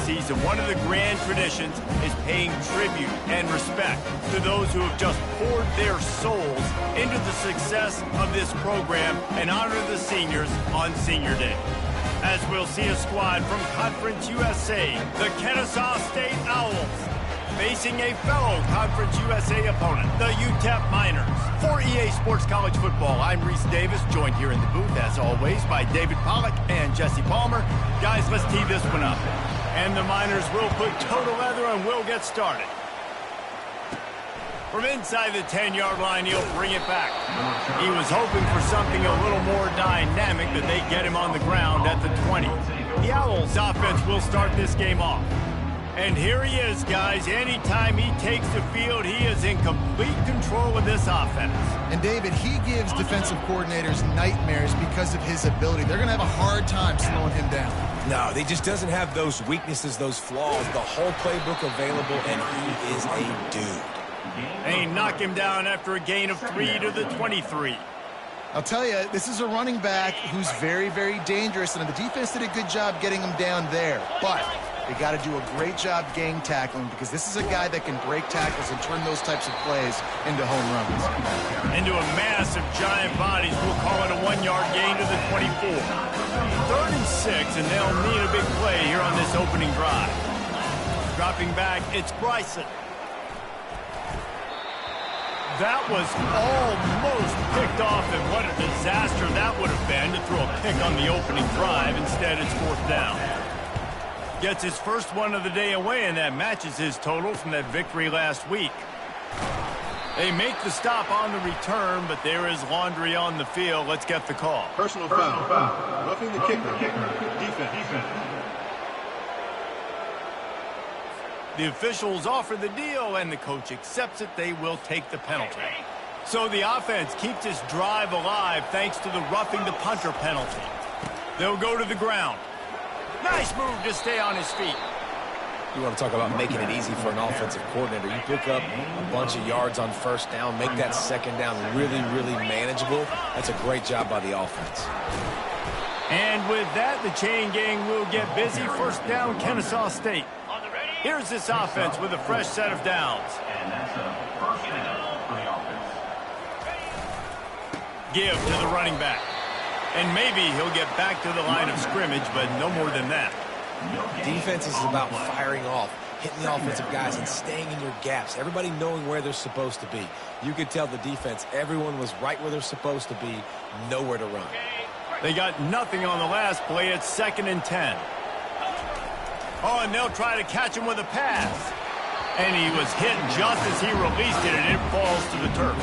season, one of the grand traditions is paying tribute and respect to those who have just poured their souls into the success of this program and honor the seniors on Senior Day. As we'll see a squad from Conference USA, the Kennesaw State Owls, facing a fellow Conference USA opponent, the UTEP Miners. For EA Sports College Football, I'm Reese Davis, joined here in the booth, as always, by David Pollack and Jesse Palmer. Guys, let's tee this one up. And the Miners will put toe to leather and we'll get started. From inside the 10-yard line, he'll bring it back. He was hoping for something a little more dynamic, but they get him on the ground at the 20. The Owls offense will start this game off. And here he is, guys. Anytime he takes the field, he is in complete control of this offense. And, David, he gives defensive coordinators nightmares because of his ability. They're going to have a hard time slowing him down. No, he just doesn't have those weaknesses, those flaws, the whole playbook available, and he is a dude. They knock him down after a gain of 3 to the 23. I'll tell you, this is a running back who's very, very dangerous, and the defense did a good job getting him down there. But they got to do a great job gang tackling because this is a guy that can break tackles and turn those types of plays into home runs. Into a mass of giant bodies. We'll call it a 1-yard gain to the 24. 3rd and 6, and they'll need a big play here on this opening drive. Dropping back, it's Bryson. That was almost picked off, and what a disaster that would have been to throw a pick on the opening drive. Instead, it's 4th down. Gets his first one of the day away, and that matches his total from that victory last week. They make the stop on the return, but there is laundry on the field. Let's get the call. Personal foul. Roughing the kicker. Defense. The officials offer the deal, and the coach accepts it. They will take the penalty. So the offense keeps its drive alive thanks to the roughing the punter penalty. They'll go to the ground. Nice move to stay on his feet. You want to talk about making it easy for an offensive coordinator. You pick up a bunch of yards on 1st down, make that 2nd down really, really manageable. That's a great job by the offense. And with that, the chain gang will get busy. 1st down, Kennesaw State. Here's this offense with a fresh set of downs. And that's a 1st down for the offense. Give to the running back. And maybe he'll get back to the line of scrimmage, but no more than that. Defense is about firing off, hitting the offensive guys, and staying in your gaps. Everybody knowing where they're supposed to be. You could tell the defense, everyone was right where they're supposed to be, nowhere to run. They got nothing on the last play. It's 2nd and 10. Oh, and they'll try to catch him with a pass. And he was hit just as he released it, and it falls to the turf.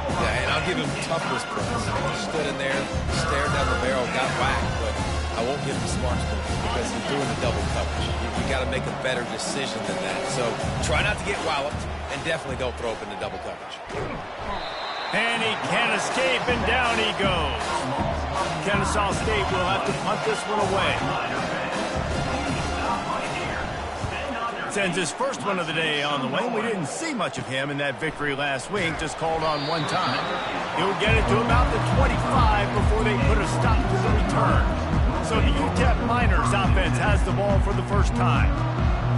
Yeah, and I'll give him toughness points. He stood in there, stared down the barrel, got whacked, but I won't give him smarts points because he's doing the double coverage. You got to make a better decision than that. So try not to get walloped, and definitely don't throw up in the double coverage. And he can't escape, and down he goes. Kennesaw State will have to punt this one away. Sends his first one of the day on the way. We didn't see much of him in that victory last week, just called on one time. He'll get it to about the 25 before they put a stop to the return. So the UTEP Miners offense has the ball for the first time.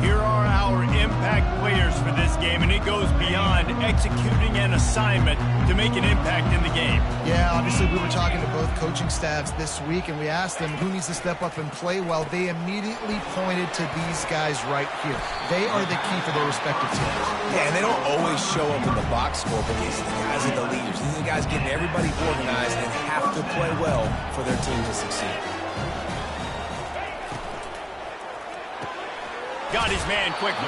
Here are our impact players for this game, and it goes beyond executing an assignment to make an impact in the game. Yeah, obviously we were talking to both coaching staffs this week, and we asked them who needs to step up and play well. They immediately pointed to these guys right here. They are the key for their respective teams. Yeah, and they don't always show up in the box score, but these guys are the leaders. These are the guys getting everybody organized and have to play well for their team to succeed. Got his man quickly.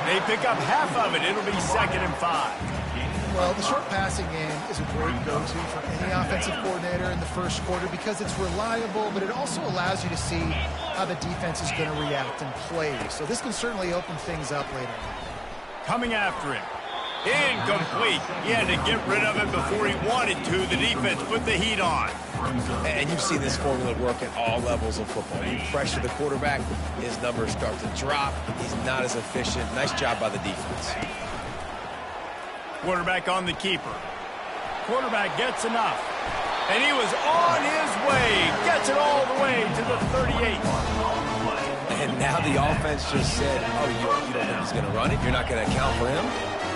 They pick up half of it. It'll be 2nd and 5. Well, the short passing game is a great go-to for any offensive coordinator in the first quarter because it's reliable, but it also allows you to see how the defense is going to react and play. So this can certainly open things up later on. Coming after him. Incomplete. He had to get rid of it before he wanted to. The defense put the heat on. And you've seen this formula work at all levels of football. You pressure the quarterback, his numbers start to drop. He's not as efficient. Nice job by the defense. Quarterback on the keeper. Quarterback gets enough. And he was on his way. Gets it all the way to the 38. And Now the offense just said, oh, you don't think he's going to run it? You're not going to account for him?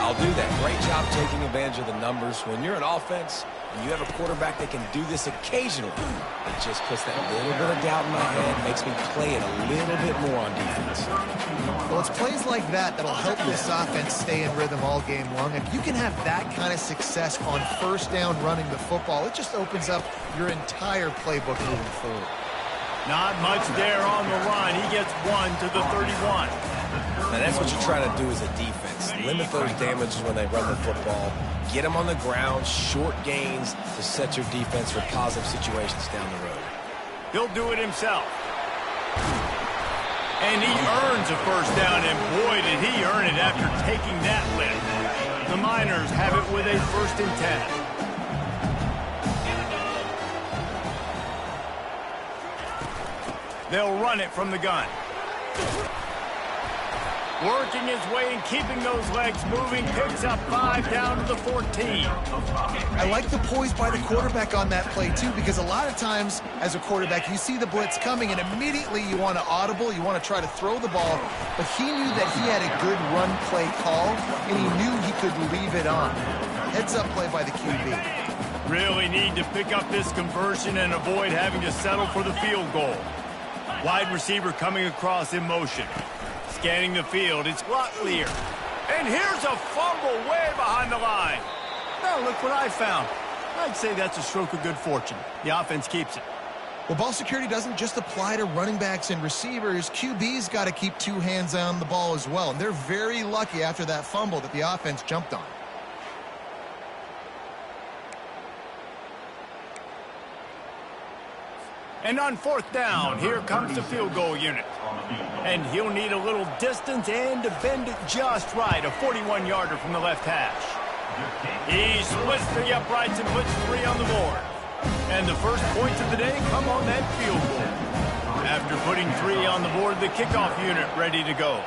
I'll do that. Great job taking advantage of the numbers. When you're an offense and you have a quarterback that can do this occasionally, it just puts that little bit of doubt in my head, makes me play it a little bit more on defense. Well, it's plays like that that'll help this offense stay in rhythm all game long. If you can have that kind of success on first down running the football, it just opens up your entire playbook moving forward. Not much there on the line. He gets 1 to the 31. Now, that's what you're trying to do as a defense. Limit those damages when they run the football. Get them on the ground, short gains to set your defense for positive situations down the road. He'll do it himself. And he earns a first down, and boy, did he earn it after taking that lift. The Miners have it with a 1st and 10. They'll run it from the gun. Working his way and keeping those legs moving. Picks up 5 down to the 14. I like the poise by the quarterback on that play, too, because a lot of times as a quarterback, you see the blitz coming, and immediately you want to audible, you want to try to throw the ball. But he knew that he had a good run play call, and he knew he could leave it on. Heads-up play by the QB. Really need to pick up this conversion and avoid having to settle for the field goal. Wide receiver coming across in motion. Scanning the field, it's Locklear. And here's a fumble way behind the line. Now look what I found. I'd say that's a stroke of good fortune. The offense keeps it. Well, ball security doesn't just apply to running backs and receivers. QB's got to keep 2 hands on the ball as well. And they're very lucky after that fumble that the offense jumped on. And on 4th down, here comes the field goal unit. And he'll need a little distance and to bend it just right. A 41-yarder from the left hash. He splits the uprights and puts 3 on the board. And the first points of the day come on that field goal. After putting 3 on the board, the kickoff unit ready to go.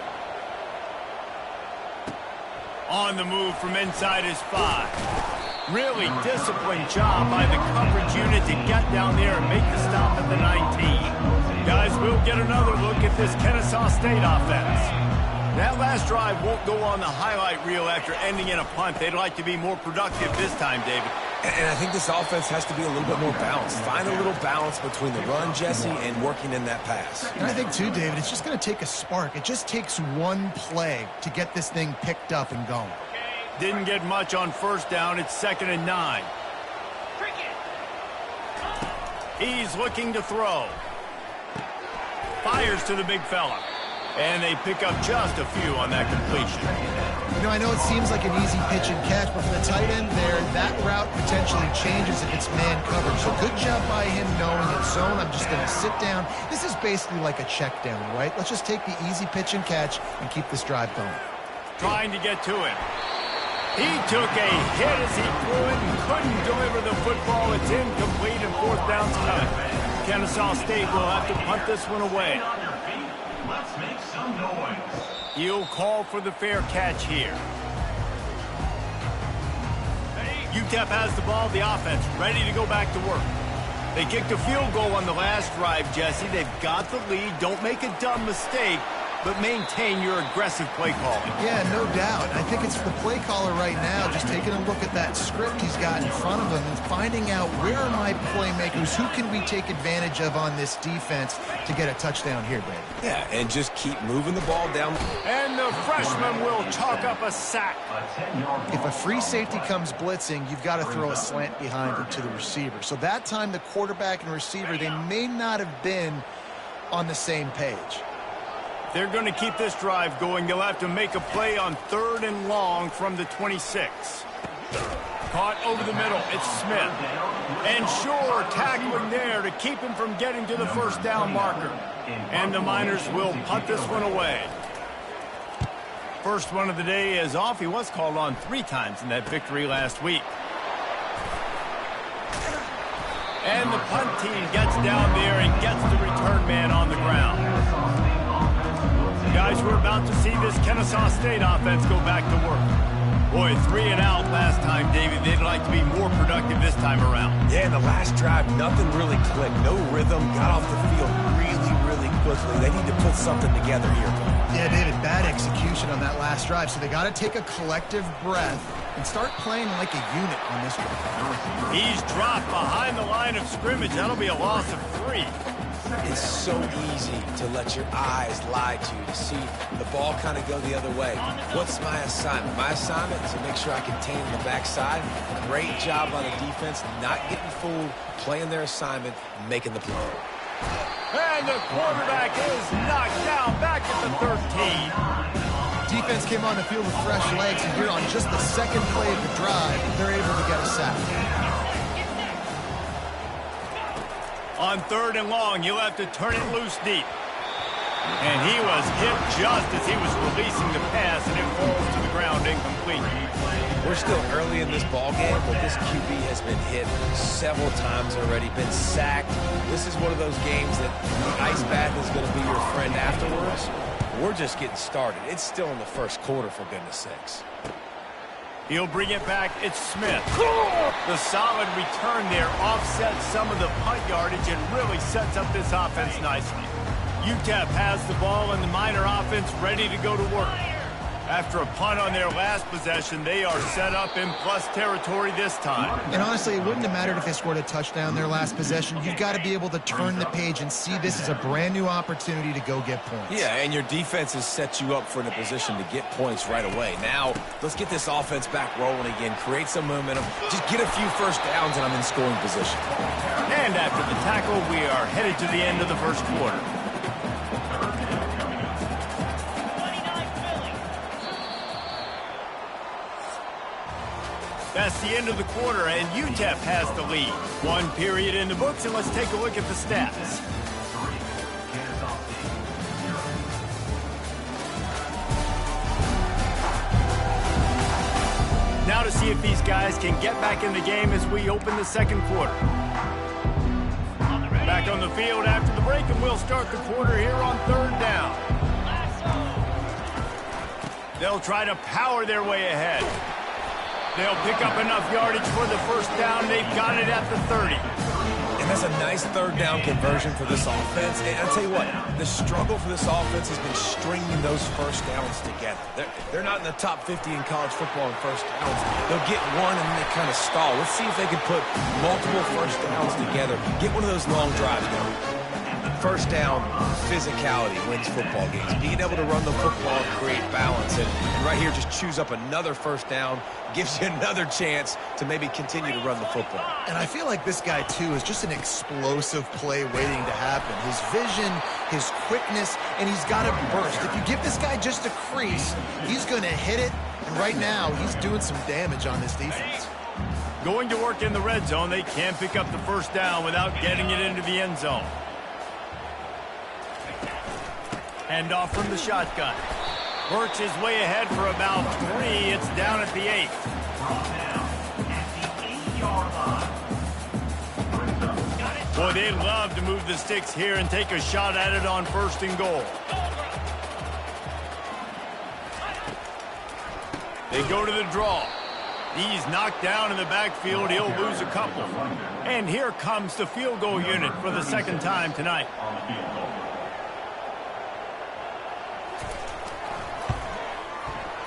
On the move from inside his 5. Really disciplined job by the coverage unit to get down there and make the stop at the 19. Guys, we'll get another look at this Kennesaw State offense. That last drive won't go on the highlight reel after ending in a punt. They'd like to be more productive this time, David. And I think this offense has to be a little bit more balanced. Find a little balance between the run, Jesse, and working in that pass. And I think, too, David, it's just going to take a spark. It just takes one play to get this thing picked up and going. Didn't get much on first down. It's 2nd and 9. He's looking to throw. Fires to the big fella. And they pick up just a few on that completion. You know, I know it seems like an easy pitch and catch, but for the tight end there, that route potentially changes if it's man covered. So good job by him knowing it's zone. I'm just going to sit down. This is basically like a check down, right? Let's just take the easy pitch and catch and keep this drive going. Trying to get to him. He took a hit as he threw it and couldn't deliver the football. It's incomplete and 4th down's coming. Kennesaw State will have to punt this one away. Let's make some noise. He'll call for the fair catch here. UTEP has the ball, the offense ready to go back to work. They kicked a field goal on the last drive, Jesse. They've got the lead. Don't make a dumb mistake, but maintain your aggressive play calling. Yeah, no doubt. I think it's the play caller right now just taking a look at that script he's got in front of him and finding out where are my playmakers, who can we take advantage of on this defense to get a touchdown here, Brady. Yeah, and just keep moving the ball down. And the freshman will chalk up a sack. If a free safety comes blitzing, you've got to throw a slant behind it to the receiver. So that time the quarterback and receiver, they may not have been on the same page. They're going to keep this drive going. They'll have to make a play on 3rd and long from the 26. Caught over the middle. It's Smith. And sure, tackling there to keep him from getting to the first down marker. And the Miners will punt this one away. First one of the day is off. He was called on 3 times in that victory last week. And the punt team gets down there and gets the return man on the ground. Guys, we're about to see this Kennesaw State offense go back to work. Boy, 3 and out last time, David. They'd like to be more productive this time around. Yeah, in the last drive, nothing really clicked. No rhythm. Got off the field really quickly. They need to put something together here. Yeah, David, bad execution on that last drive, so they got to take a collective breath and start playing like a unit on this one. He's dropped behind the line of scrimmage. That'll be a loss of 3. It's so easy to let your eyes lie to you, to see the ball kind of go the other way. What's my assignment? My assignment is to make sure I contain the backside. Great job by the defense, not getting fooled, playing their assignment, making the play. And the quarterback is knocked down back at the 13. Defense came on the field with fresh legs, and here on just the second play of the drive, they're able to get a sack. On 3rd and long, you'll have to turn it loose deep. And he was hit just as he was releasing the pass, and it falls to the ground incomplete. We're still early in this ball game, but this QB has been hit several times already, been sacked. This is one of those games that the ice bath is going to be your friend afterwards. We're just getting started. It's still in the first quarter, for goodness sakes. He'll bring it back. It's Smith. The solid return there offsets some of the punt yardage and really sets up this offense nicely. UTEP has the ball and the Miner offense ready to go to work. After a punt on their last possession, they are set up in plus territory this time. And honestly, it wouldn't have mattered if they scored a touchdown their last possession. You've got to be able to turn the page and see this as a brand new opportunity to go get points. Yeah, and your defense has set you up for a position to get points right away. Now, let's get this offense back rolling again, create some momentum, just get a few first downs, and I'm in scoring position. And after the tackle, we are headed to the end of the first quarter. That's the end of the quarter, and UTEP has the lead. 1 period in the books, and let's take a look at the stats. Now to see if these guys can get back in the game as we open the second quarter. Back on the field after the break, and we'll start the quarter here on 3rd down. They'll try to power their way ahead. They'll pick up enough yardage for the first down. They've got it at the 30. And that's a nice 3rd down conversion for this offense. And I'll tell you what, the struggle for this offense has been stringing those first downs together. They're not in the top 50 in college football in first downs. They'll get one and then they kind of stall. Let's see if they can put multiple first downs together. Get one of those long drives going. First down, physicality wins football games. Being able to run the football and create balance. And right here, just choose up another first down, gives you another chance to maybe continue to run the football. And I feel like this guy, too, is just an explosive play waiting to happen. His vision, his quickness, and he's got a burst. If you give this guy just a crease, he's going to hit it. And right now, he's doing some damage on this defense. Going to work in the red zone, they can pick up the first down without getting it into the end zone. Hand off from the shotgun. Works his way ahead for about 3. It's down at the 8. Boy, they'd love to move the sticks here and take a shot at it on 1st and goal. They go to the draw. He's knocked down in the backfield. He'll lose a couple. And here comes the field goal unit for the 2nd time tonight.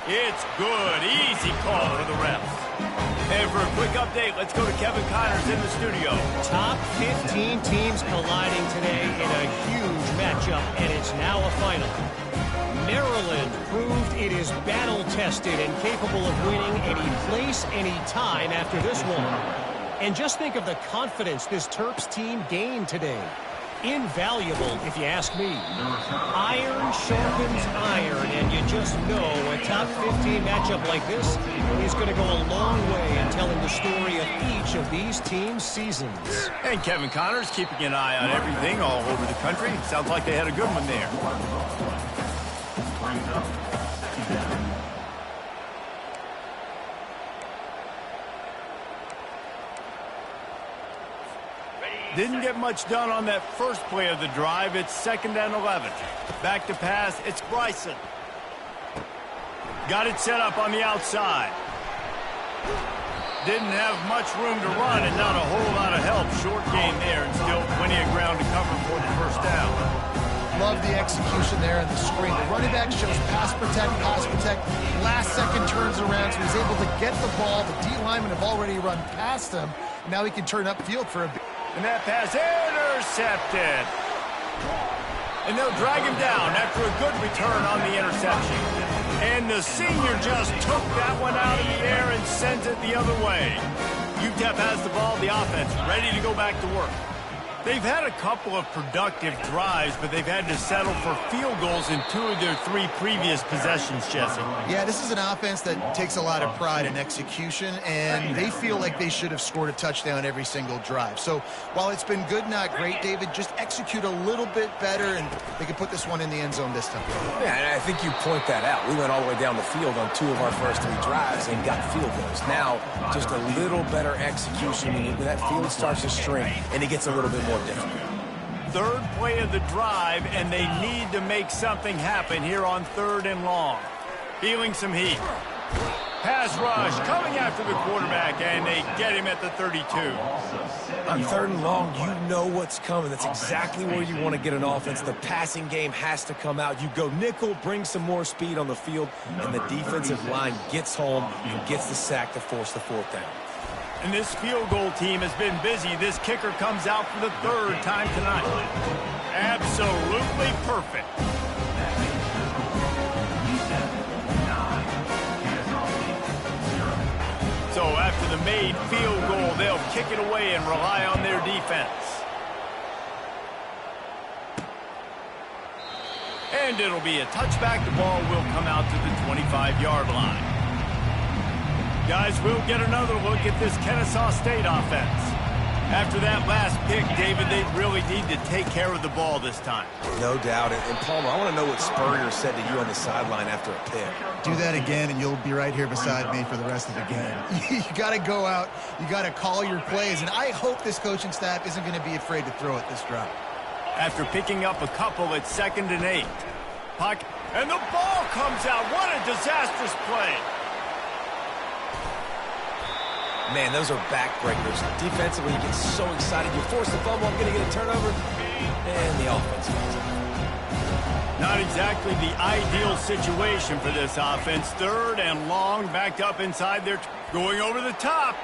It's good. Easy call for the refs. And for a quick update, let's go to Kevin Connors in the studio. Top 15 teams colliding today in a huge matchup, and it's now a final. Maryland proved it is battle-tested and capable of winning any place, any time after this one. And just think of the confidence this Terps team gained today. Invaluable, if you ask me. Iron sharpens iron, and you just know a top 15 matchup like this is going to go a long way in telling the story of each of these teams' seasons. And Kevin Connors keeping an eye on everything all over the country. Sounds like they had a good one there. Didn't get much done on that first play of the drive. It's 2nd and 11. Back to pass. It's Bryson. Got it set up on the outside. Didn't have much room to run and not a whole lot of help. Short gain there and still plenty of ground to cover for the first down. Love the execution there and the screen. The running back shows pass protect. Last second turns around, so he's able to get the ball. The D linemen have already run past him. Now he can turn upfield for a bit. And that pass intercepted. And they'll drag him down after a good return on the interception. And the senior just took that one out of the air and sends it the other way. UTEP has the ball, the offense ready to go back to work. They've had a couple of productive drives, but they've had to settle for field goals in 2 of their 3 previous possessions, Jesse. Yeah, this is an offense that takes a lot of pride in execution, and they feel like they should have scored a touchdown every single drive. So while it's been good, not great, David, just execute a little bit better, and they can put this one in the end zone this time. Yeah, and I think you point that out. We went all the way down the field on 2 of our first 3 drives and got field goals. Now, just a little better execution, and that field starts to shrink, and it gets a little bit more difficult. Third play of the drive, and they need to make something happen here on 3rd and long. Feeling some heat. Pass rush coming after the quarterback, and they get him at the 32. On 3rd and long, you know what's coming. That's exactly where you want to get an offense. The passing game has to come out. You go nickel, bring some more speed on the field, and the defensive line gets home and gets the sack to force the 4th down. And this field goal team has been busy. This kicker comes out for the 3rd time tonight. Absolutely perfect. So after the made field goal, they'll kick it away and rely on their defense. And it'll be a touchback. The ball will come out to the 25-yard line. Guys, we'll get another look at this Kennesaw State offense. After that last pick, David, they really need to take care of the ball this time. No doubt. And Palmer, I want to know what Spurrier said to you on the sideline after a pick. Do that again, and you'll be right here beside me for the rest of the game. You got to go out. You got to call your plays, and I hope this coaching staff isn't going to be afraid to throw it this drive. After picking up a couple, it's 2nd and 8. Puck, and the ball comes out. What a disastrous play. Man, those are backbreakers. Defensively, you get so excited. You force the fumble, I'm going to get a turnover, and the offense falls out. Not exactly the ideal situation for this offense. 3rd and long, backed up inside their... going over the top.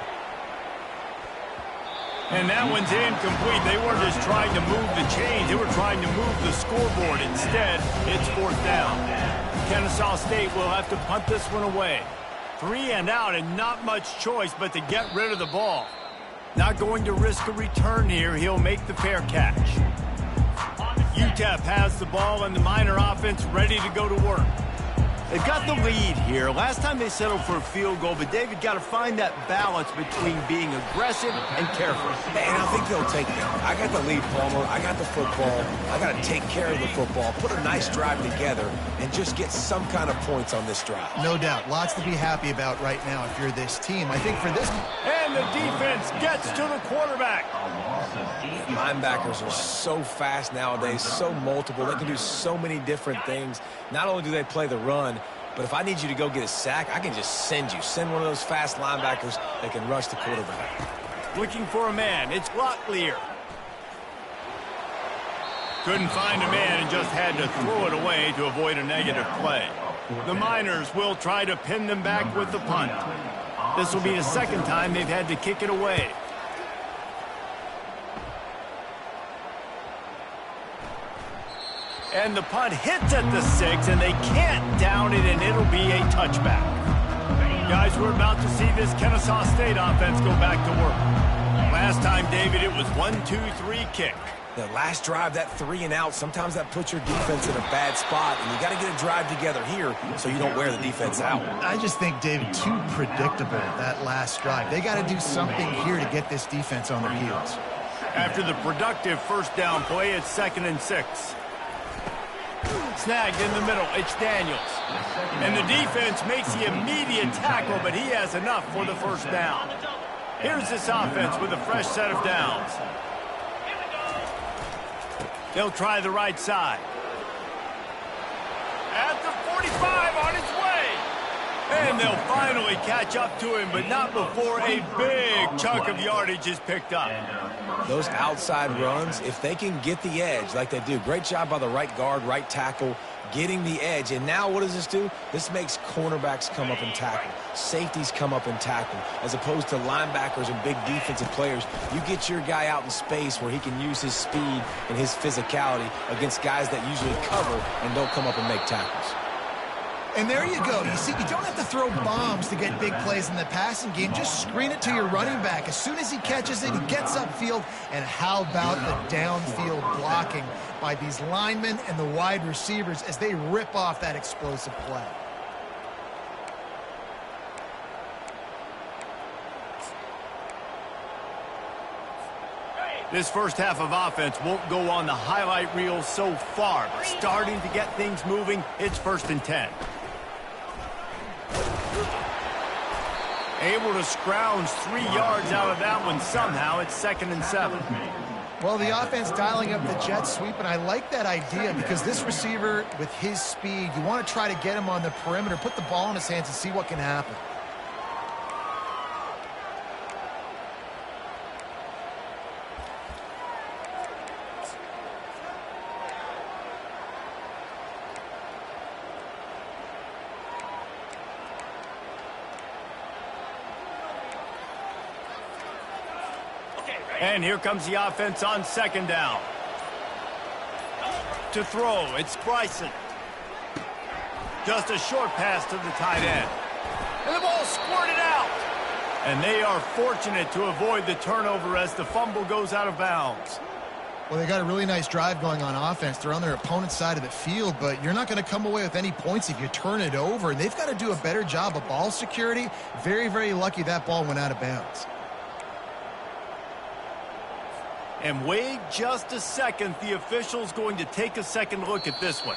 And that one's incomplete. They weren't just trying to move the chains. They were trying to move the scoreboard. Instead, it's 4th down. Kennesaw State will have to punt this one away. 3 and out, and not much choice but to get rid of the ball. Not going to risk a return here. He'll make the fair catch. UTEP has the ball, and the Miner offense ready to go to work. They've got the lead here. Last time they settled for a field goal, but David got to find that balance between being aggressive and careful. And I think they'll take it. I got the lead, Palmer. I got the football. I got to take care of the football, put a nice drive together, and just get some kind of points on this drive. No doubt. Lots to be happy about right now if you're this team. I think for this... And the defense gets to the quarterback. Linebackers are so fast nowadays, so multiple. They can do so many different things. Not only do they play the run, but if I need you to go get a sack, I can just send you. Send one of those fast linebackers that can rush the quarterback. Looking for a man. It's Locklear. Couldn't find a man and just had to throw it away to avoid a negative play. The Miners will try to pin them back with the punt. This will be the 2nd time they've had to kick it away. And the punt hits at the 6, and they can't down it, and it'll be a touchback. Guys, we're about to see this Kennesaw State offense go back to work. Last time, David, it was 1-2-3 kick. The last drive, that 3 and out, sometimes that puts your defense in a bad spot, and you got to get a drive together here so you don't wear the defense out. I just think, David, too predictable, that last drive. They got to do something here to get this defense on their heels. After the productive 1st down play, it's 2nd and 6. Snagged in the middle, it's Daniels. And the defense makes the immediate tackle, but he has enough for the 1st down. Here's this offense with a fresh set of downs. They'll try the right side. At the 45 on its way. And And they'll finally catch up to him, but not before a big chunk of yardage is picked up. Those outside runs, if they can get the edge like they do, great job by the right guard, right tackle, getting the edge. And now what does this do? This makes cornerbacks come up and tackle. Safeties come up and tackle. As opposed to linebackers and big defensive players, you get your guy out in space where he can use his speed and his physicality against guys that usually cover and don't come up and make tackles. And there you go. You see, you don't have to throw bombs to get big plays in the passing game. Just screen it to your running back. As soon as he catches it, he gets upfield. And how about the downfield blocking by these linemen and the wide receivers as they rip off that explosive play? This first half of offense won't go on the highlight reel so far, but starting to get things moving, it's 1st and 10. Able to scrounge 3 yards out of that one somehow. It's 2nd and 7. Well, the offense dialing up the jet sweep, and I like that idea because this receiver, with his speed, you want to try to get him on the perimeter, put the ball in his hands and see what can happen. And here comes the offense on 2nd down. To throw, it's Bryson. Just a short pass to the tight end. And the ball squirted out. And they are fortunate to avoid the turnover as the fumble goes out of bounds. Well, they got a really nice drive going on offense. They're on their opponent's side of the field, but you're not going to come away with any points if you turn it over. And they've got to do a better job of ball security. Very, very lucky that ball went out of bounds. And wait just a second. The official's going to take a second look at this one.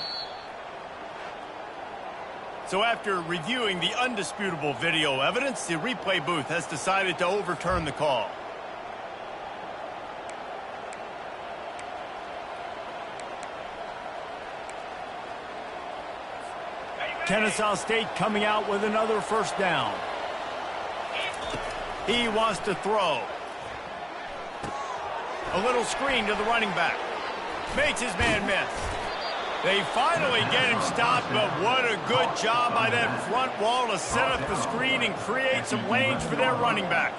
So after reviewing the undisputable video evidence, the replay booth has decided to overturn the call. Kennesaw State coming out with another 1st down. He wants to throw. A little screen to the running back. Makes his man miss. They finally get him stopped, but what a good job by that front wall to set up the screen and create some lanes for their running back.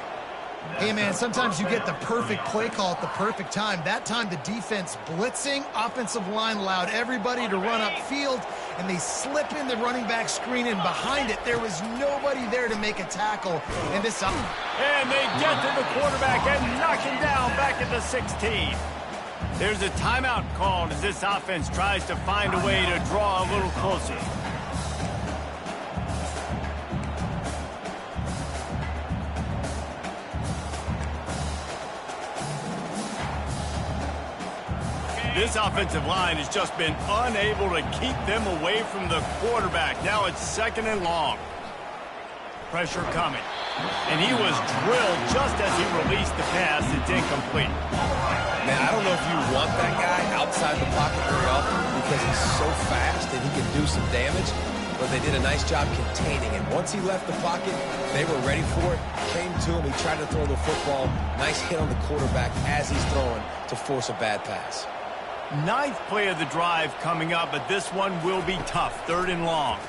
Hey, man, sometimes you get the perfect play call at the perfect time. That time, the defense blitzing, offensive line allowed everybody to run upfield, and they slip in the running back screen, and behind it, there was nobody there to make a tackle. And this up. And they get to the quarterback and knock him down back at the 16. There's a timeout called as this offense tries to find a way to draw a little closer. This offensive line has just been unable to keep them away from the quarterback. Now it's 2nd and long. Pressure coming. And he was drilled just as he released the pass. It's incomplete. Man, I don't know if you want that guy outside the pocket very often because he's so fast and he can do some damage. But they did a nice job containing him. Once he left the pocket, they were ready for it. Came to him. He tried to throw the football. Nice hit on the quarterback as he's throwing to force a bad pass. 9th play of the drive coming up, but this one will be tough. 3rd and long.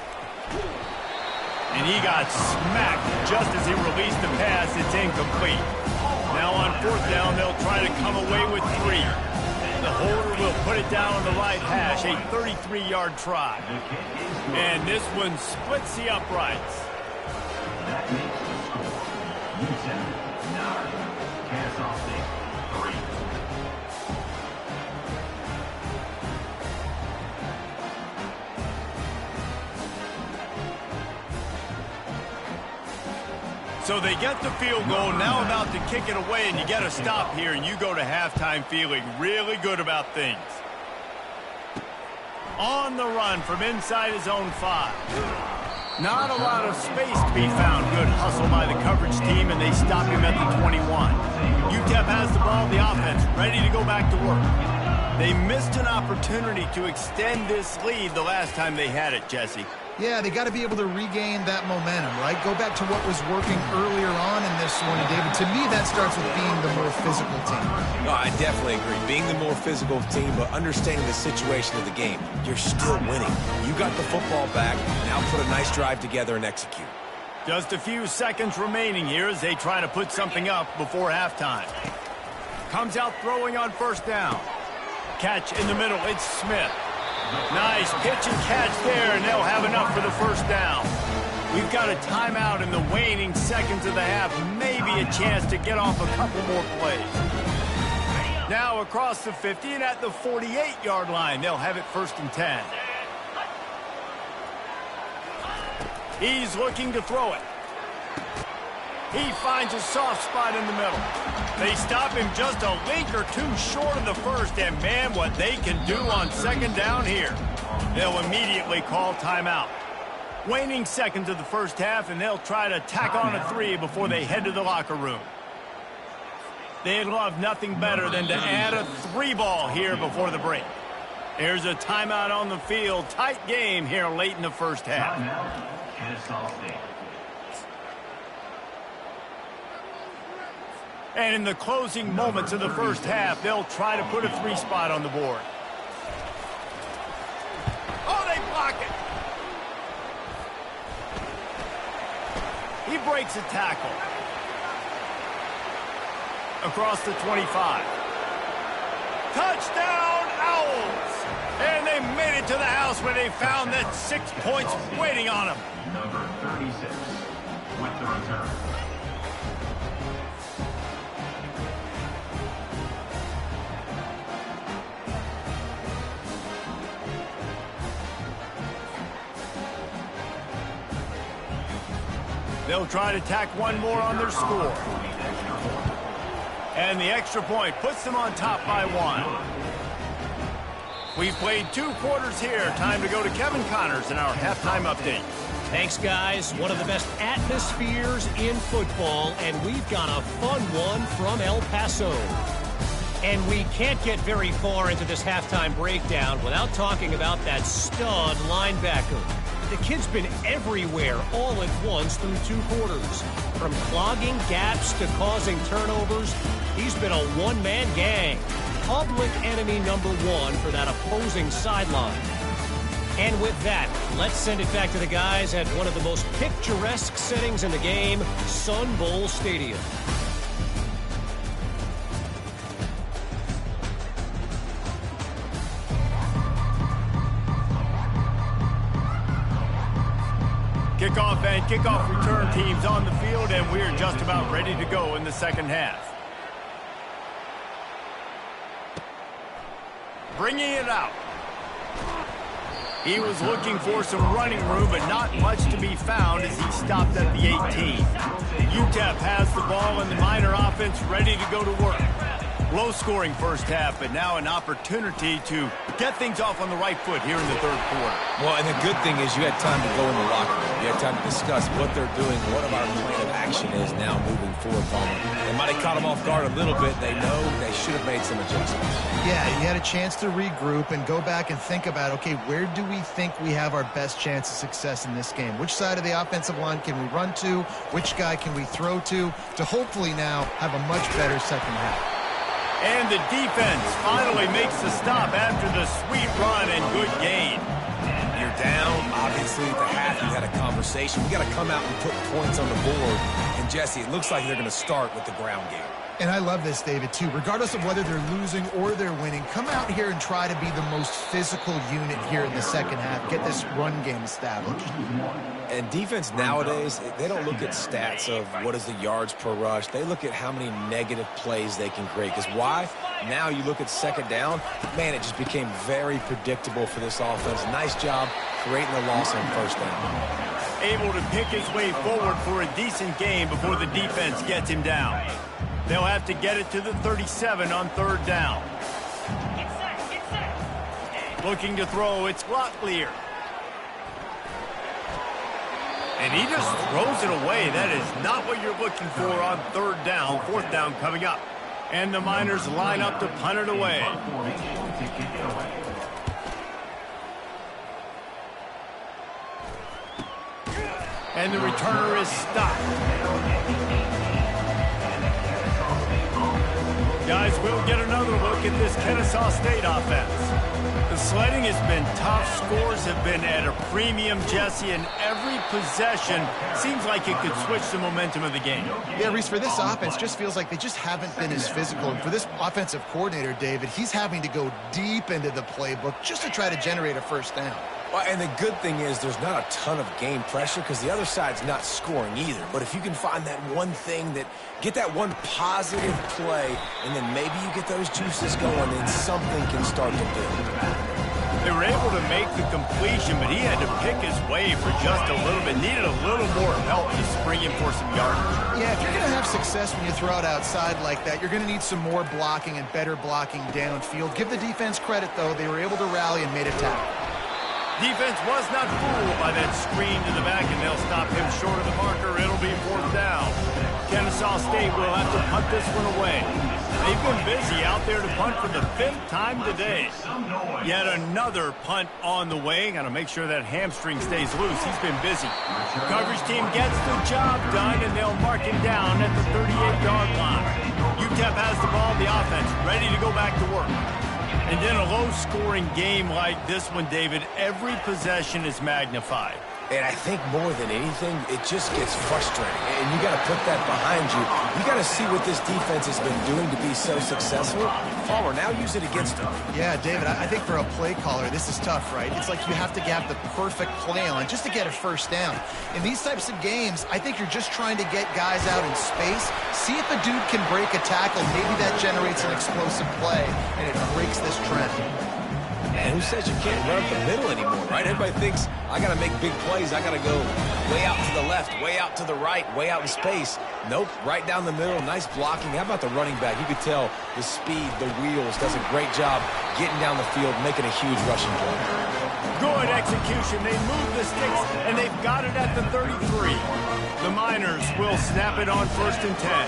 And he got smacked just as he released the pass. It's incomplete. Now on 4th down, they'll try to come away with 3. The holder will put it down on the right hash, a 33-yard try. And this one splits the uprights. That makes the score UTEP 9, Kennesaw State 3. So they get the field goal, now about to kick it away, and you get a stop here, and you go to halftime feeling really good about things. On the run from inside his own 5. Not a lot of space to be found. Good hustle by the coverage team, and they stop him at the 21. UTEP has the ball, the offense, ready to go back to work. They missed an opportunity to extend this lead the last time they had it, Jesse. Yeah, they got to be able to regain that momentum, right? Go back to what was working earlier on in this one. And, David, to me, that starts with being the more physical team. No, I definitely agree. Being the more physical team, but understanding the situation of the game. You're still winning. You got the football back. Now put a nice drive together and execute. Just a few seconds remaining here as they try to put something up before halftime. Comes out throwing on first down. Catch in the middle. It's Smith. Nice pitch and catch there, and they'll have enough for the first down. We've got a timeout in the waning seconds of the half. Maybe a chance to get off a couple more plays. Now across the 50 and at the 48-yard line, they'll have it 1st and 10. He's looking to throw it. He finds a soft spot in the middle. They stop him just a link or two short of the first, and man, what they can do on 2nd down here. They'll immediately call timeout. Waning seconds of the first half, and they'll try to tack on a 3 before they head to the locker room. They'd love nothing better than to add a 3 ball here before the break. There's a timeout on the field. Tight game here late in the first half. Kennesaw State. And in the closing moments of the first half, they'll try to put a 3 spot on the board. Oh, they block it. He breaks a tackle. Across the 25. Touchdown, Owls! And they made it to the house where they found that 6 points waiting on them. Number 36 with the return. They'll try to tack one more on their score. And the extra point puts them on top by 1. We've played 2 quarters here. Time to go to Kevin Connors in our halftime update. Thanks, guys. One of the best atmospheres in football, and we've got a fun one from El Paso. And we can't get very far into this halftime breakdown without talking about that stud linebacker. The kid's been everywhere all at once through 2 quarters. From clogging gaps to causing turnovers, he's been a one-man gang. Public enemy number 1 for that opposing sideline. And with that, let's send it back to the guys at one of the most picturesque settings in the game, Sun Bowl Stadium. Kickoff and kickoff return teams on the field, and we're just about ready to go in the second half. Bringing it out. He was looking for some running room, but not much to be found as he stopped at the 18. UTEP has the ball and the Miner offense ready to go to work. Low-scoring first half, but now an opportunity to get things off on the right foot here in the 3rd quarter. Well, and the good thing is you had time to go in the locker room. You had time to discuss what they're doing, what our plan of action is now moving forward, Palmer. They might have caught them off guard a little bit. They know they should have made some adjustments. Yeah, you had a chance to regroup and go back and think about, okay, where do we think we have our best chance of success in this game? Which side of the offensive line can we run to? Which guy can we throw to hopefully now have a much better second half? And the defense finally makes the stop after the sweet run and good gain. You're down. Obviously, at the half, you had a conversation. We got to come out and put points on the board. And, Jesse, it looks like they're going to start with the ground game. And I love this, David, too. Regardless of whether they're losing or they're winning, come out here and try to be the most physical unit here in the second half. Get this run game established. And defense nowadays, they don't look at stats of what is the yards per rush. They look at how many negative plays they can create. Because why? Now you look at 2nd down, man, it just became very predictable for this offense. Nice job creating the loss on 1st down. Able to pick his way forward for a decent game before the defense gets him down. They'll have to get it to the 37 on 3rd down. Looking to throw, it's Locklear. And he just throws it away. That is not what you're looking for on 3rd down. 4th down coming up. And the Miners line up to punt it away. And the returner is stopped. Guys, we'll get another look at this Kennesaw State offense. The sledding has been tough. Scores have been at a premium, Jesse, and every possession seems like it could switch the momentum of the game. Yeah, Reese, for this offense, just feels like they just haven't been as physical. And for this offensive coordinator, David, he's having to go deep into the playbook just to try to generate a first down. Well, and the good thing is there's not a ton of game pressure because the other side's not scoring either. But if you can find that one thing get that one positive play, and then maybe you get those juices going, then something can start to build. They were able to make the completion, but he had to pick his way for just a little bit. Needed a little more help to spring him for some yardage. Yeah, if you're going to have success when you throw it outside like that, you're going to need some more blocking and better blocking downfield. Give the defense credit, though. They were able to rally and made a tackle. Defense was not fooled by that screen to the back, and they'll stop him short of the marker. It'll be 4th down. Kennesaw State will have to punt this one away. They've been busy out there to punt for the 5th time today. Yet another punt on the way. Got to make sure that hamstring stays loose. He's been busy. Coverage team gets the job done, and they'll mark him down at the 38-yard line. UTEP has the ball, the offense ready to go back to work. And in a low-scoring game like this one, David, every possession is magnified. And I think more than anything, it just gets frustrating. And you got to put that behind you. You got to see what this defense has been doing to be so successful. Farmer, now use it against them. Yeah, David, I think for a play caller, this is tough, right? It's like you have to have the perfect play on just to get a first down. In these types of games, I think you're just trying to get guys out in space, see if a dude can break a tackle. Maybe that generates an explosive play, and it breaks this trend. And who says you can't run up the middle anymore, right? Everybody thinks, I got to make big plays. I got to go way out to the left, way out to the right, way out in space. Nope, right down the middle, nice blocking. How about the running back? You could tell the speed, the wheels, does a great job getting down the field, making a huge rushing play. Good execution. They move the sticks, and they've got it at the 33. The Miners will snap it on 1st and 10.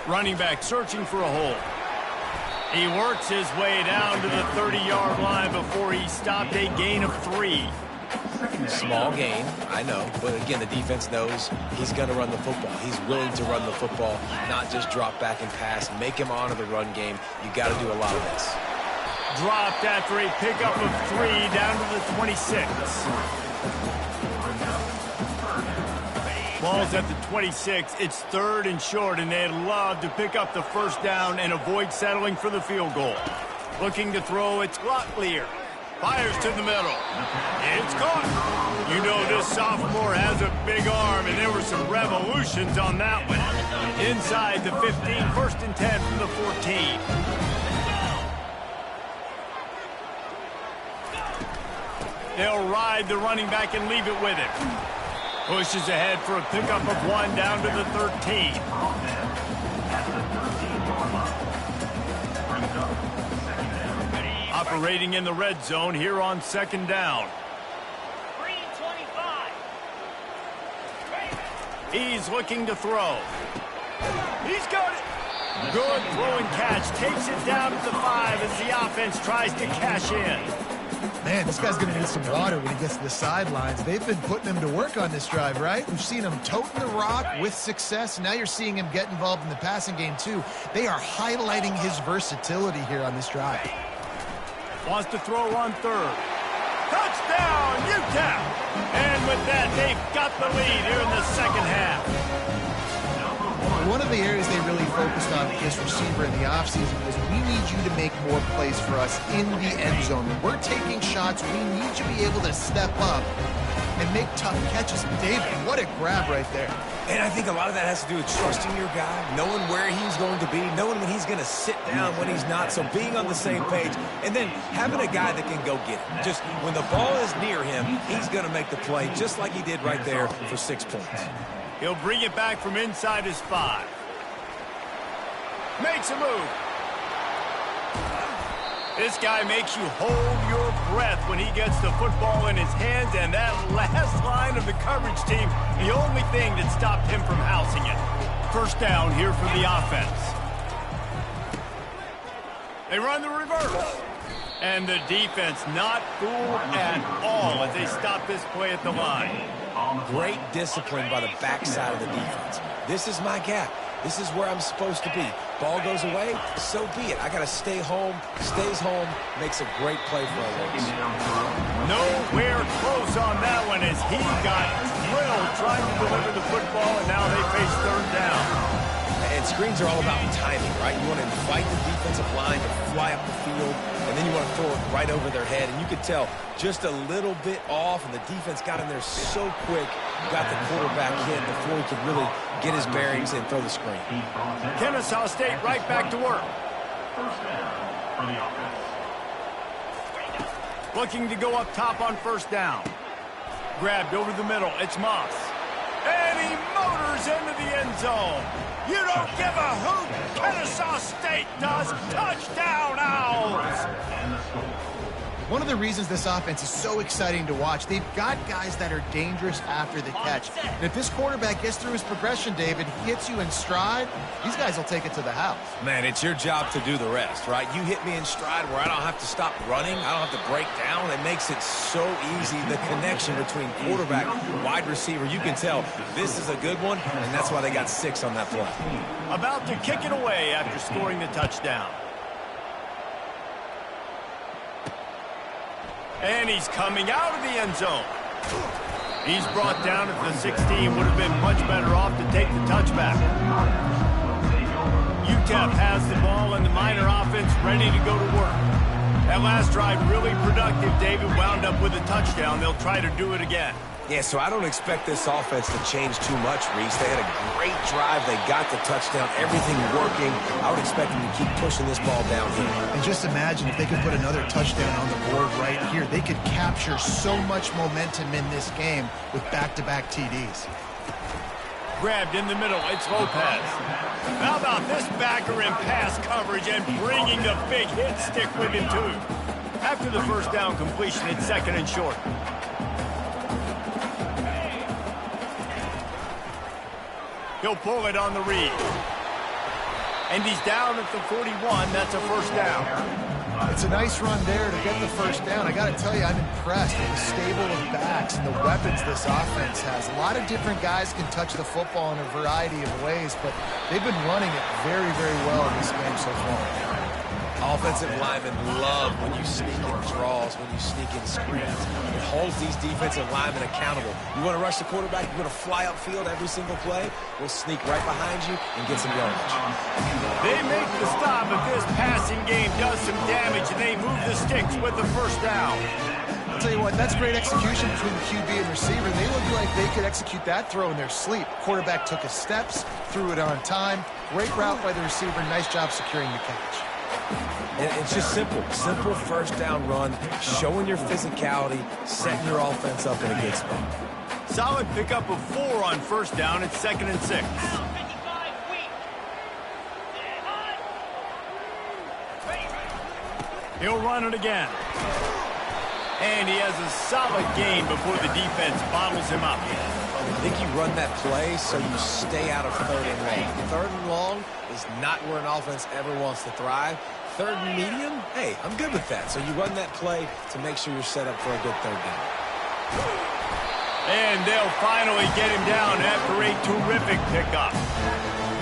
Running back searching for a hole. He works his way down to the 30-yard line before he stopped, a gain of 3. Small gain, I know. But again, the defense knows he's going to run the football. He's willing to run the football, not just drop back and pass. Make him honor the run game. You got to do a lot of this. Dropped after a pickup of 3 down to the 26. Ball's at the 26. It's 3rd and short, and they'd love to pick up the first down and avoid settling for the field goal. Looking to throw, it's Locklear. Fires to the middle. It's caught. You know this sophomore has a big arm, and there were some revolutions on that one. Inside the 15, 1st and 10 from the 14. They'll ride the running back and leave it with him. Pushes ahead for a pickup of 1 down to the 13. Operating in the red zone here on 2nd down. He's looking to throw. He's got it. Good throw and catch. Takes it down to the 5 as the offense tries to cash in. Man, this guy's going to need some water when he gets to the sidelines. They've been putting him to work on this drive, right? We've seen him toting the rock with success. Now you're seeing him get involved in the passing game, too. They are highlighting his versatility here on this drive. Wants to throw on 3rd. Touchdown, UTEP! And with that, they've got the lead here in the 2nd half. One of the areas they really focused on with this receiver in the offseason was we need you to make more plays for us in the end zone. When we're taking shots, we need you to be able to step up and make tough catches. David, what a grab right there. And I think a lot of that has to do with trusting your guy, knowing where he's going to be, knowing when he's going to sit down, when he's not, so being on the same page, and then having a guy that can go get it. Just when the ball is near him, he's going to make the play just like he did right there for 6 points. He'll bring it back from inside his 5. Makes a move. This guy makes you hold your breath when he gets the football in his hands, and that last line of the coverage team, the only thing that stopped him from housing it. First down here for the offense. They run the reverse. And the defense not fooled at all as they stop this play at the line. Great discipline by the backside of the defense. This is my gap. This is where I'm supposed to be. Ball goes away, so be it. I got to stay home. Stays home. Makes a great play for our Lynx. Nowhere close on that one as he got drilled trying to deliver the football, and now they face third down. And screens are all about timing, right? You want to invite the defensive line to fly up the field, and then you want to throw it right over their head. And you could tell just a little bit off, and the defense got in there so quick, got the quarterback hit before he could really get his bearings and throw the screen. Kennesaw State right back to work. First down for the offense. Looking to go up top on first down. Grabbed over the middle. It's Moss. And he motors into the end zone. You don't give a hoot. Kennesaw State does. Touchdown, Owls. And the score. One of the reasons this offense is so exciting to watch, they've got guys that are dangerous after the catch. And if this quarterback gets through his progression, David, hits you in stride, these guys will take it to the house. Man, it's your job to do the rest, right? You hit me in stride where I don't have to stop running. I don't have to break down. It makes it so easy. The connection between quarterback and wide receiver, you can tell this is a good one, and that's why they got 6 on that play. About to kick it away after scoring the touchdown. And he's coming out of the end zone. He's brought down at the 16. Would have been much better off to take the touchback. UTEP has the ball and the Miner offense ready to go to work. That last drive really productive. David wound up with a touchdown. They'll try to do it again. Yeah, so I don't expect this offense to change too much, Reese. They had a great drive. They got the touchdown. Everything working. I would expect them to keep pushing this ball down here. And just imagine if they could put another touchdown on the board right here. They could capture so much momentum in this game with back-to-back TDs. Grabbed in the middle. It's Lopez. How about this backer in pass coverage and bringing the big hit stick with him, too. After the first down completion, it's second and short. He'll pull it on the read. And he's down at the 41. That's a first down. It's a nice run there to get the first down. I got to tell you, I'm impressed with the stable of backs and the weapons this offense has. A lot of different guys can touch the football in a variety of ways, but they've been running it very, very well in this game so far. Offensive linemen love when you sneak in draws, when you sneak in screens. It holds these defensive linemen accountable. You want to rush the quarterback, you want to fly upfield every single play, we'll sneak right behind you and get some yardage. They make the stop, but this passing game does some damage, and they move the sticks with the first down. I'll tell you what, that's great execution between the QB and receiver. They look like they could execute that throw in their sleep. Quarterback took his steps, threw it on time. Great route by the receiver. Nice job securing the catch. And it's just simple first down run, showing your physicality, setting your offense up in a good spot. Solid pickup of 4 on first down. It's second and 6. He'll run it again. And he has a solid gain before the defense bottles him up. I think you run that play so you stay out of third and long. Third and long is not where an offense ever wants to thrive. Third and medium, hey, I'm good with that. So you run that play to make sure you're set up for a good third down. And they'll finally get him down after a terrific pickup.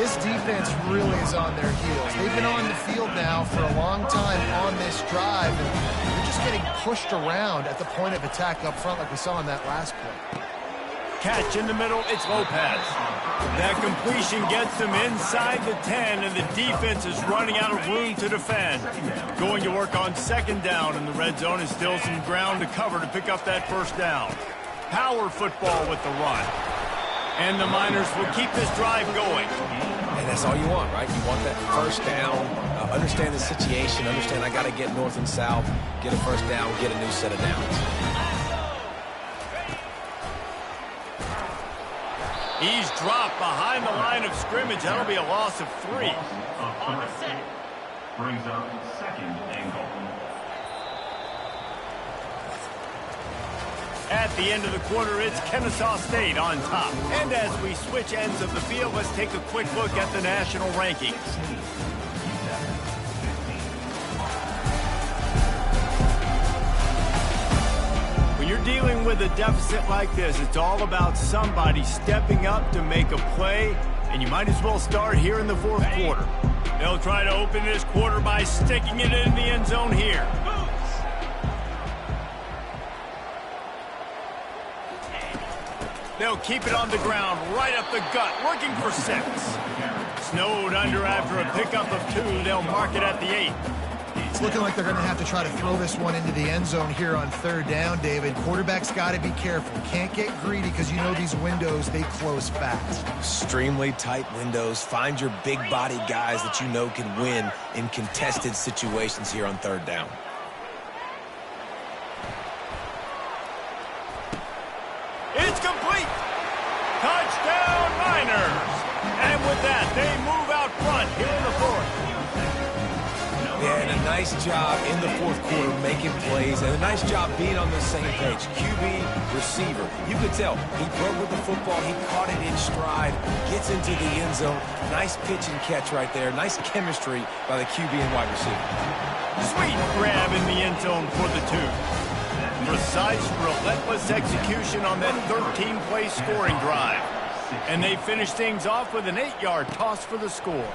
This defense really is on their heels. They've been on the field now for a long time on this drive, and they're just getting pushed around at the point of attack up front like we saw in that last play. Catch in the middle, it's Lopez. That completion gets them inside the 10, and the defense is running out of room to defend. Going to work on second down in the red zone, and still some ground to cover to pick up that first down. Power football with the run. And the Miners will keep this drive going. And that's all you want, right? You want that first down, understand the situation, understand I got to get north and south, get a first down, get a new set of downs. He's dropped behind the line of scrimmage. That'll be a loss of 3. Brings up second and goal. At the end of the quarter, it's Kennesaw State on top. And as we switch ends of the field, let's take a quick look at the national rankings. you're dealing with a deficit like this, it's all about somebody stepping up to make a play, and you might as well start here in the fourth quarter. They'll try to open this quarter by sticking it in the end zone here. They'll keep it on the ground, right up the gut, looking for 6. Snowed under after a pickup of 2. They'll mark it at the 8. It's looking like they're going to have to try to throw this one into the end zone here on third down, David. Quarterback's got to be careful. Can't get greedy because you know these windows, they close fast. Extremely tight windows. Find your big body guys that you know can win in contested situations here on third down. It's complete. Touchdown, Niners. And with that, they move out front here in the fourth. Yeah, and a nice job in the fourth quarter making plays, and a nice job being on the same page. QB, receiver. You could tell he broke with the football. He caught it in stride, gets into the end zone. Nice pitch and catch right there. Nice chemistry by the QB and wide receiver. Sweet grab in the end zone for the 2. Precise, relentless execution on that 13-play scoring drive. And they finish things off with an 8-yard toss for the score.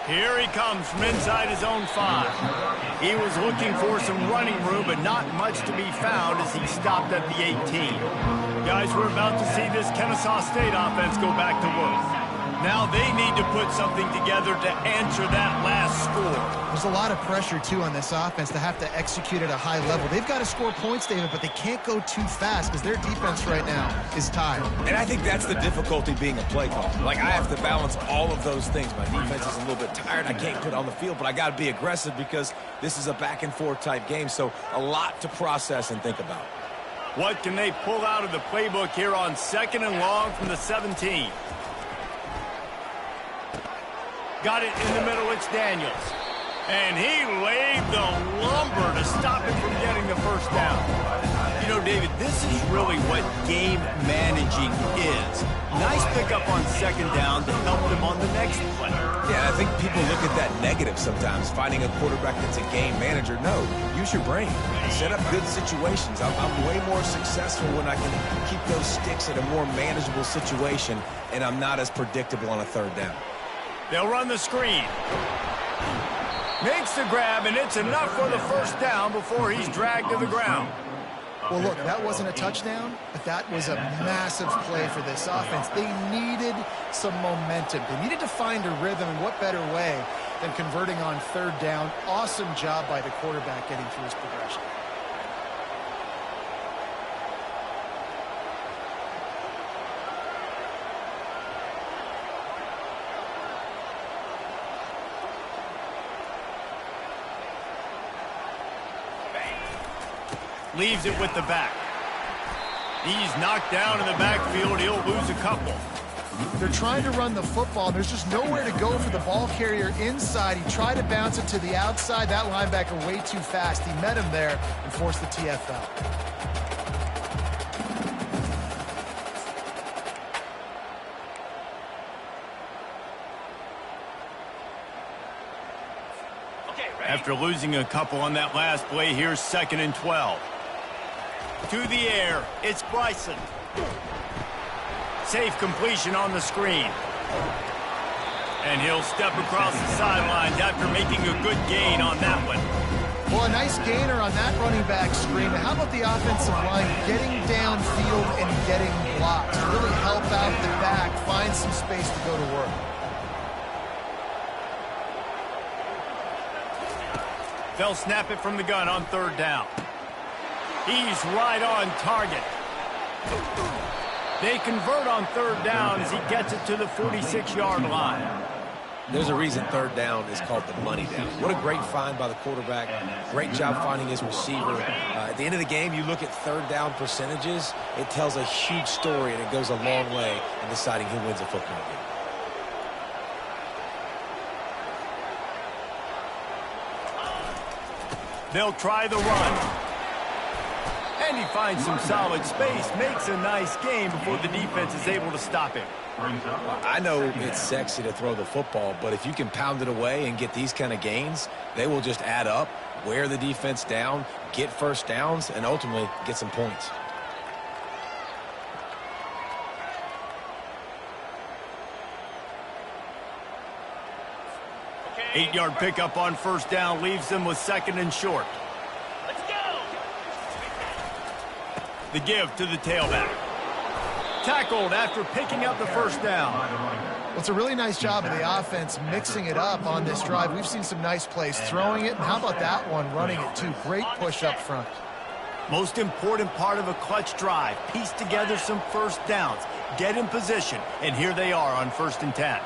Here he comes from inside his own 5. He was looking for some running room, but not much to be found as he stopped at the 18. Guys, we're about to see this Kennesaw State offense go back to work. Now they need to put something together to answer that last score. There's a lot of pressure, too, on this offense to have to execute at a high level. They've got to score points, David, but they can't go too fast because their defense right now is tired. And I think that's the difficulty being a play caller. Like, I have to balance all of those things. My defense is a little bit tired. I can't put it on the field, but I got to be aggressive because this is a back-and-forth type game, so a lot to process and think about. What can they pull out of the playbook here on 2nd and long from the 17? Got it in the middle, it's Daniels. And he laid the lumber to stop him from getting the first down. You know, David, this is really what game managing is. Nice pickup on 2nd down to help them on the next play. Yeah, I think people look at that negative sometimes, finding a quarterback that's a game manager. No, use your brain. Set up good situations. I'm way more successful when I can keep those sticks in a more manageable situation, and I'm not as predictable on a 3rd down. They'll run the screen. Makes the grab, and it's enough for the first down before he's dragged to the ground. Well, look, that wasn't a touchdown, but that was a massive play for this offense. They needed some momentum. They needed to find a rhythm, and what better way than converting on 3rd down. Awesome job by the quarterback getting through his progression. Leaves it with the back. He's knocked down in the backfield. He'll lose a couple. They're trying to run the football. There's just nowhere to go for the ball carrier inside. He tried to bounce it to the outside. That linebacker way too fast. He met him there and forced the TFL. After losing a couple on that last play, here's 2nd and 12. To the air, it's Bryson. Safe completion on the screen. And he'll step across the sidelines after making a good gain on that one. Well, a nice gainer on that running back screen. How about the offensive line getting downfield and getting blocks to really help out the back, find some space to go to work? They'll snap it from the gun on 3rd down. He's right on target. They convert on 3rd down as he gets it to the 46-yard line. There's a reason 3rd down is called the money down. What a great find by the quarterback. Great job finding his receiver. At the end of the game, you look at 3rd down percentages. It tells a huge story, and it goes a long way in deciding who wins a football game. They'll try the run. And he finds some solid space, makes a nice game before the defense is able to stop him. I know it's sexy to throw the football, but if you can pound it away and get these kind of gains, they will just add up, wear the defense down, get first downs, and ultimately get some points. 8-yard pickup on first down leaves them with 2nd and short. Let's go! The give to the tailback. Tackled after picking up the first down. Well, it's a really nice job of the offense mixing it up on this drive. We've seen some nice plays throwing it, and how about that one running it too? Great push up front. Most important part of a clutch drive. Piece together some first downs. Get in position, and here they are on 1st and 10.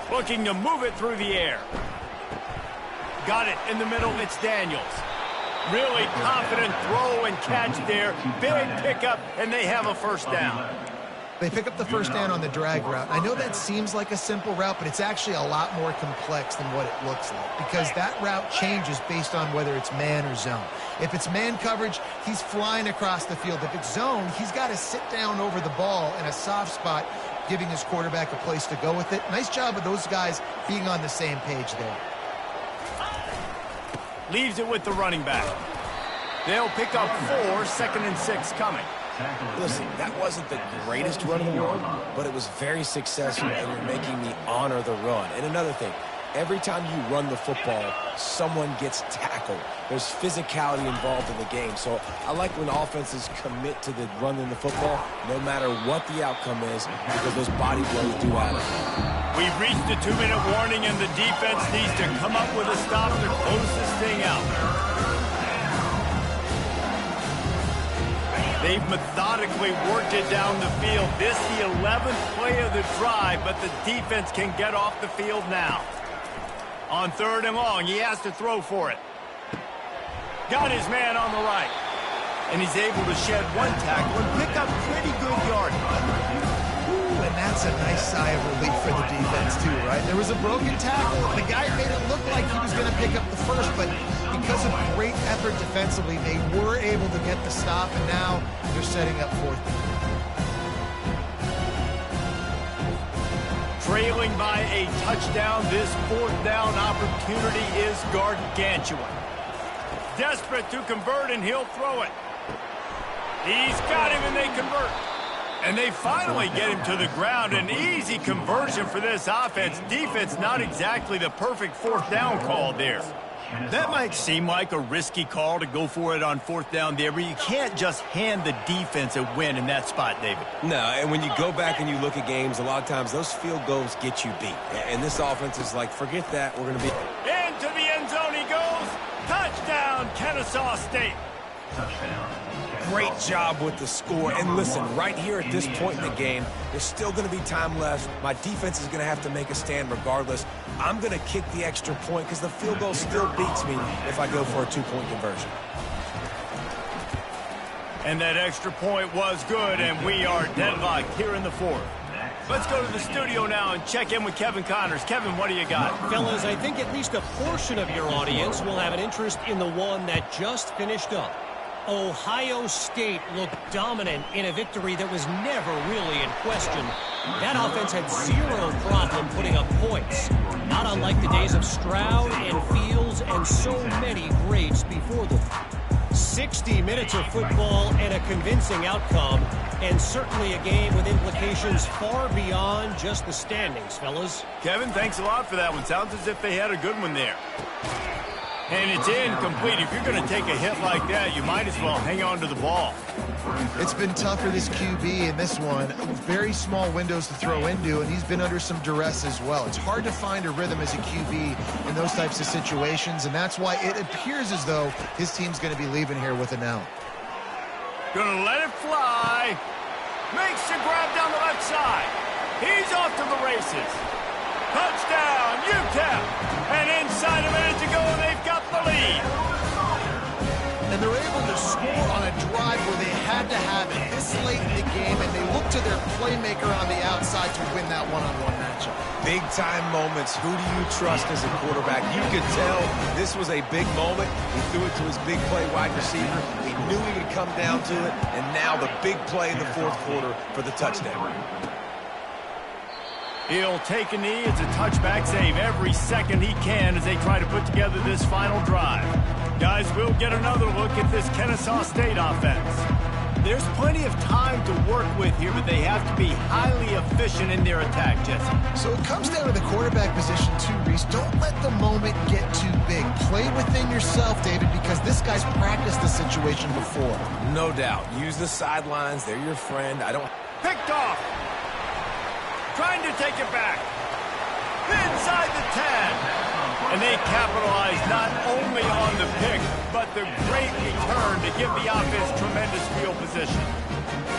Looking to move it through the air. Got it in the middle. It's Daniels. Really confident throw and catch there. Big pickup, and they have a first down. They pick up the first down on the drag route. I know that seems like a simple route, but it's actually a lot more complex than what it looks like because that route changes based on whether it's man or zone. If it's man coverage, he's flying across the field. If it's zone, he's got to sit down over the ball in a soft spot, giving his quarterback a place to go with it. Nice job of those guys being on the same page there. Leaves it with the running back. They'll pick up 4, 2nd and 6 coming. Listen, that wasn't the greatest run in the world, but it was very successful, and you're making me honor the run. And another thing, every time you run the football, someone gets tackled. There's physicality involved in the game. So I like when offenses commit to the run in the football, no matter what the outcome is, because those body blows do add up. We've reached the 2-minute warning, and the defense needs to come up with a stop to close this thing out. They've methodically worked it down the field. This is the 11th play of the drive, but the defense can get off the field now. On 3rd and long, he has to throw for it. Got his man on the right. And he's able to shed 1 tackle and pick up pretty good yardage. And that's a nice sigh of relief for the defense too, right? There was a broken tackle. The guy made it look like he was going to pick up the first, but because of great effort defensively, they were able to get the stop, and now they're setting up 4th. Trailing by a touchdown, this 4th down opportunity is gargantuan. Desperate to convert, and he'll throw it. He's got him, and they convert. And they finally get him to the ground. An easy conversion for this offense. Defense, not exactly the perfect 4th down call there. That might seem like a risky call to go for it on 4th down there, but you can't just hand the defense a win in that spot, David. No, and when you go back and you look at games, a lot of times those field goals get you beat. And this offense is like, forget that, we're going to be... Into the end zone he goes. Touchdown, Kennesaw State. Touchdown. Great job with the score. And listen, right here at this point in the game, there's still going to be time left. My defense is going to have to make a stand regardless. I'm going to kick the extra point because the field goal still beats me if I go for a 2-point conversion. And that extra point was good, and we are deadlocked here in the 4th. Let's go to the studio now and check in with Kevin Connors. Kevin, what do you got? Fellas, I think at least a portion of your audience will have an interest in the one that just finished up. Ohio State looked dominant in a victory that was never really in question. That offense had zero problem putting up points. Not unlike the days of Stroud and Fields and so many greats before them. 60 minutes of football and a convincing outcome, and certainly a game with implications far beyond just the standings, fellas. Kevin, thanks a lot for that one. Sounds as if they had a good one there. And it's incomplete. If you're going to take a hit like that, you might as well hang on to the ball. It's been tough for this QB in this one. Very small windows to throw into, and he's been under some duress as well. It's hard to find a rhythm as a QB in those types of situations, and that's why it appears as though his team's going to be leaving here with an L. Gonna let it fly. Makes the grab down the left side. He's off to the races. Touchdown, UTEP. And inside a minute to go, and they've got the lead. And they're able to score on a drive where they had to have it this late in the game, and they look to their playmaker on the outside to win that one-on-one matchup. Big-time moments. Who do you trust as a quarterback? You could tell this was a big moment. He threw it to his big play wide receiver. He knew he would come down to it, and now the big play in the 4th quarter for the touchdown. He'll take a knee. It's a touchback save every second he can as they try to put together this final drive. Guys, we'll get another look at this Kennesaw State offense. There's plenty of time to work with here, but they have to be highly efficient in their attack, Jesse. So it comes down to the quarterback position too, Reese. Don't let the moment get too big. Play within yourself, David, because this guy's practiced the situation before. No doubt. Use the sidelines. They're your friend. Picked off. Trying to take it back. Inside the 10. And they capitalize not only on the pick, but the great return to give the offense tremendous field position.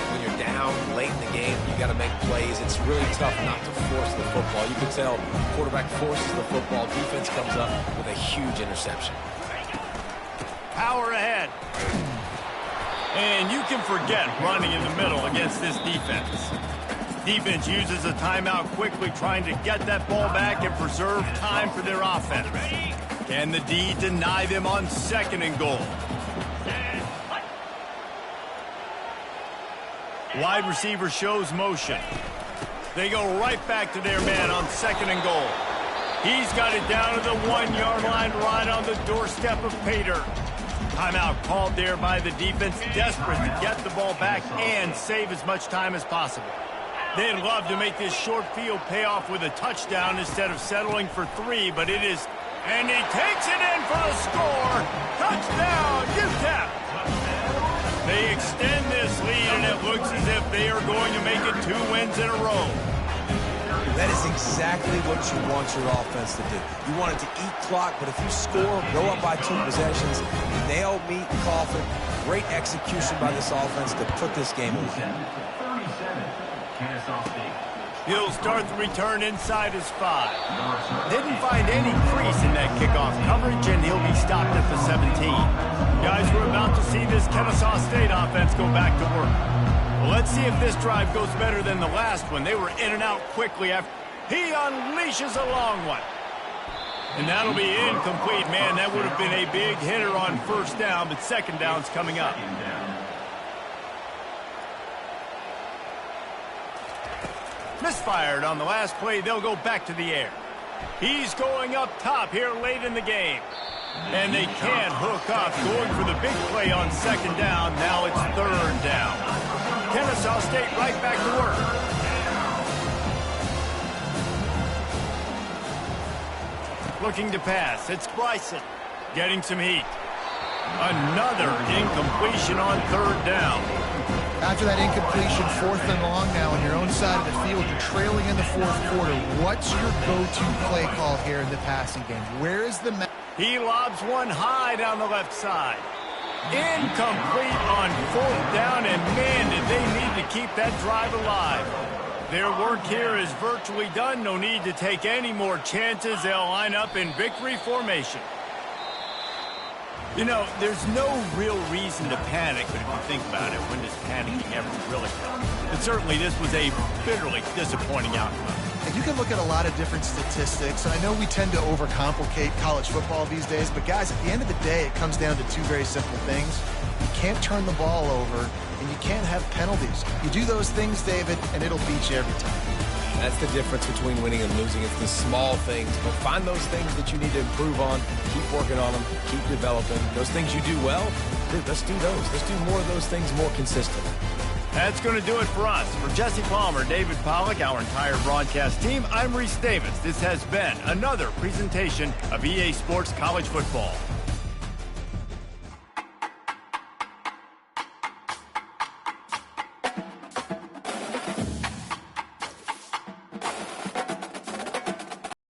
When you're down late in the game, you got to make plays. It's really tough not to force the football. You can tell quarterback forces the football. Defense comes up with a huge interception. Power ahead. And you can forget running in the middle against this defense. Defense uses a timeout quickly, trying to get that ball back and preserve time for their offense. Can the D deny them on 2nd and goal? Wide receiver shows motion. They go right back to their man on 2nd and goal. He's got it down to the 1-yard line, right on the doorstep of Pater. Timeout called there by the defense, desperate to get the ball back and save as much time as possible. They'd love to make this short field pay off with a touchdown instead of settling for 3, but it is... And he takes it in for a score. Touchdown, UTEP. They extend this lead, and it looks as if they are going to make it 2 wins in a row. That is exactly what you want your offense to do. You want it to eat clock, but if you score, go up by 2 possessions, nail, meet, coffin. Great execution by this offense to put this game away. Kennesaw State. He'll start the return inside his 5. Didn't find any crease in that kickoff coverage, and he'll be stopped at the 17. Guys, we're about to see this Kennesaw State offense go back to work. Well, let's see if this drive goes better than the last one. They were in and out quickly after he unleashes a long one. And that'll be incomplete. Man, that would have been a big hitter on 1st down, but 2nd down's coming up. Misfired on the last play. They'll go back to the air. He's going up top here late in the game. And they can't hook up. Going for the big play on 2nd down. Now it's 3rd down. Kennesaw State right back to work. Looking to pass. It's Bryson. Getting some heat. Another incompletion on 3rd down. After that incompletion, 4th and long now on your own side of the field, you're trailing in the 4th quarter. What's your go-to play call here in the passing game? Where is the... He lobs one high down the left side. Incomplete on 4th down, and man, did they need to keep that drive alive. Their work here is virtually done. No need to take any more chances. They'll line up in victory formation. You know, there's no real reason to panic, but if you think about it, when does panicking ever really help? But certainly this was a bitterly disappointing outcome. And you can look at a lot of different statistics, and I know we tend to overcomplicate college football these days, but guys, at the end of the day, it comes down to 2 very simple things. You can't turn the ball over, and you can't have penalties. You do those things, David, and it'll beat you every time. That's the difference between winning and losing. It's the small things, but find those things that you need to improve on. Keep working on them. Keep developing. Those things you do well, dude, let's do those. Let's do more of those things more consistently. That's going to do it for us. For Jesse Palmer, David Pollack, our entire broadcast team, I'm Reese Davis. This has been another presentation of EA Sports College Football.